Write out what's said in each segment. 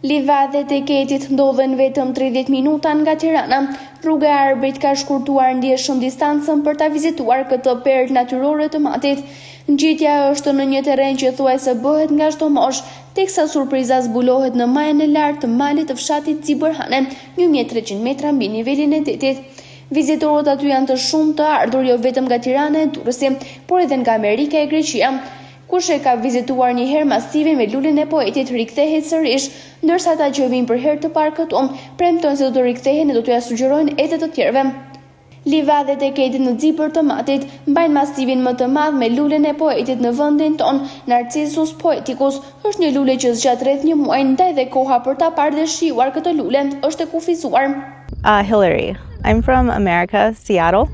Livadhet e Ketit ndodhen vetëm 30 minuta nga Tirana. Rruga e Arbrit ka shkurtuar ndjeshëm distancën për ta vizituar këtë perlë natyrore të Matit. Ngjitja është në një terren që thuajse bëhet nga çdo moshë, teksa surpriza zbulohet në majën e lartë të malit të fshatit Ciberhane, 1300 metra mbi nivelin e detit. Vizitorët aty janë të shumë të ardhur jo vetëm nga Tirana e Durrësi, por edhe nga Amerika e Greqia. Kush e ka vizituar një herë masivin me lulin e poetit rikthehet sërish, ndërsa ata që vinë për herë të parë këtu premtojnë se do të rikthehen e do t'ia sugjerojnë edhe të tjerëve. Livadhet e Ketit në Zipër të Matit mbajnë masivin më të madh me lulin e poetit në vendin ton. Narcissus poeticus është një lule që zgjat rreth një muaj, ndaj dhe koha për ta parë dhe shijuar këtë lule është e kufizuar. Hillary. I'm from America, Seattle.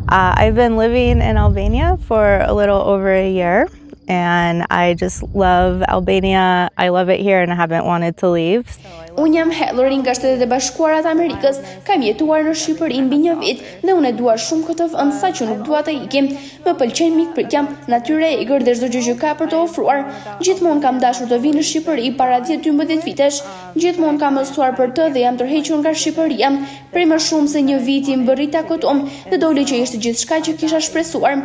I've been living in Albania for a little over a year. And I just love Albania. I love it here and I haven't wanted to leave. Unë jam Hillary nga Shtetet e Bashkuara të Amerikës. Kam jetuar në Shqipëri mbi një vit dhe unë e dua shumë këtë vend saqë nuk dua të ikim. Më pëlqen mikpritja, natyra e egër dhe çdo gjë që ka për të ofruar. Gjithmonë kam dashur të vi në Shqipëri para 10-12 vitesh. Gjithmonë kam mësuar për të dhe jam tërhequr nga Shqipëria. Prej më shumë se një viti mbërrita këtu dhe doli që ishte gjithçka që kisha shpresuar.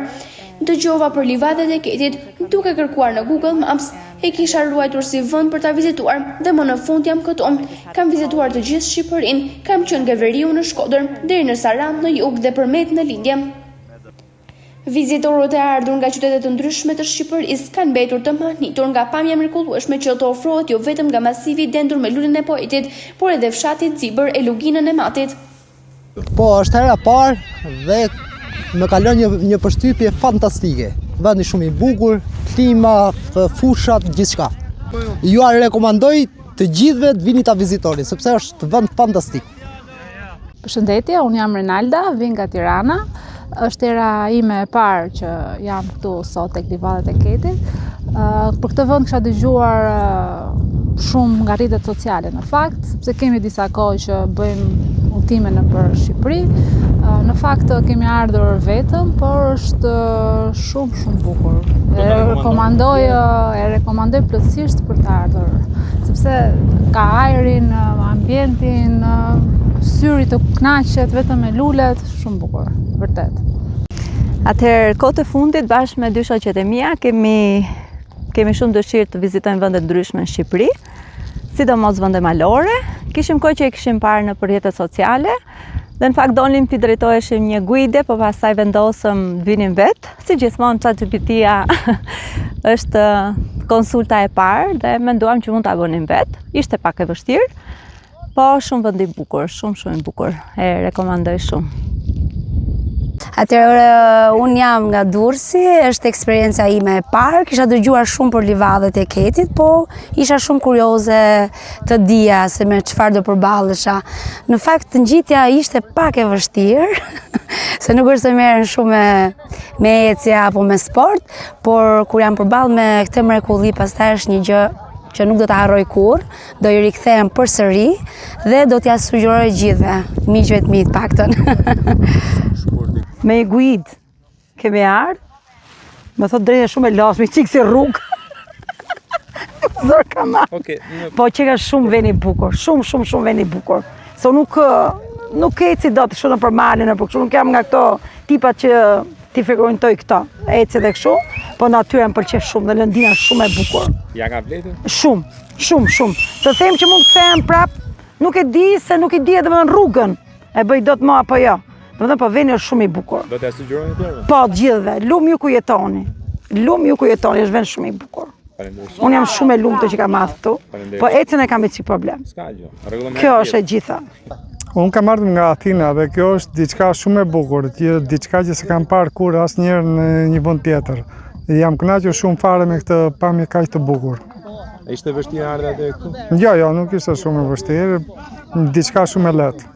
Dëgjova për Livadhet e Ketit duke kërkuar në Google Maps. E kisha ruajtur si vend për ta vizituar dhe më në fund jam këtu. Kam vizituar të gjithë Shqipërinë, kam qenë nga veriu në Shkodër deri në Sarandë në jug dhe Përmet në lindje. Vizitorët e ardhur nga qytete të ndryshme të Shqipërisë kanë mbetur të mahnitur nga pamja mrekullueshme që të ofrohet jo vetëm nga masivi i dendur me lulin e poetit, por edhe fshati Zibër e luginën e Matit. Po, është hera parë dhe më kalon një përshtypje fantastike. Vendi shumë i bukur, klima, fushat, gjithçka. Ju rekomandoj të gjithëve të vini ta vizitoni, sepse është vend fantastik. Përshëndetje, unë jam Renalda, vin nga Tirana. Është era ime e parë që jam këtu sot tek Livadhet e Ketit. Për këtë vend kisha dëgjuar shumë nga rrjetet sociale në fakt, sepse kemi disa kohë që bëjmë udhëtime nëpër Shqipëri. Në fakt kemi ardhur vetëm, por është shumë bukur. E rekomandoj plotësisht për të ardhur, sepse ka ajrin, ambientin, syri të kënaqet vetëm me lulet, shumë bukur, vërtet. Atëherë, kohët e fundit bashkë me dy shoqet e mia kemi shumë dëshirë të vizitojmë vende ndryshme në Shqipëri, sidomos vende malore. Kishim kohë që e kishim parë në rrjetet sociale. Dhe në fakt donim t'i drejtoheshim një guide, po pastaj vendosëm të vinim vetë. Si gjithmonë ChatGPT-ja është konsulta e parë dhe menduam që mund ta bënim vetë. Ishte pak e vështirë, po shumë vend i bukur, shumë i bukur. E rekomandoj shumë. Atëherë, unë jam nga Durrësi, është eksperienca ime e parë. Kisha dëgjuar shumë për Livadhet e Ketit, po isha shumë kurioze të dija se me çfarë do përballesha. Në fakt, ngjitja ishte pak e vështirë, se nuk është se merren shumë me ecje apo me sport, por kur jam përballë me këtë mrekulli, pastaj është një gjë që nuk do ta harroj kurrë, do i rikthehem përsëri dhe do t'ia sugjeroj gjithëve, miqve të mi të paktën. Me i guid kemi ardhë, më thot drejtë shumë e lasme, qikë si rrugë. Zor kama. Po që ka shumë veni bukur, shumë veni bukur. So nuk eci do të shumë për malin, për kështu nuk jam nga këto tipat që ti frekuentoj këto. Eci dhe kështu, po natyra më pëlqen shumë dhe lëndina shumë e bukur. Ja ka vletën? Shumë. Të them që mund të kthehem prap, nuk e di se nuk i di edhe më në rrugën. E bëj dot më apo jo. Po veni është shumë i bukur. Do t'ja sugjeroni tjerëve? Po, gjithëve. Lumë ju ku jetoni. Është vend shumë i bukur. Unë jam shumë e lumtur që kam ardhur këtu, po ecën e kam si problem. Kjo është e gjitha. Unë kam ardhur nga Athina dhe kjo është diçka shumë e bukur, diçka që s'kam parë kur asnjëherë në një vend tjetër. Jam kënaqur shumë fare me këtë pamje kaq të bukur. Ishte vështirë ardha deri këtu? Jo, nuk ishte shumë e vështirë, diçka shumë e lehtë.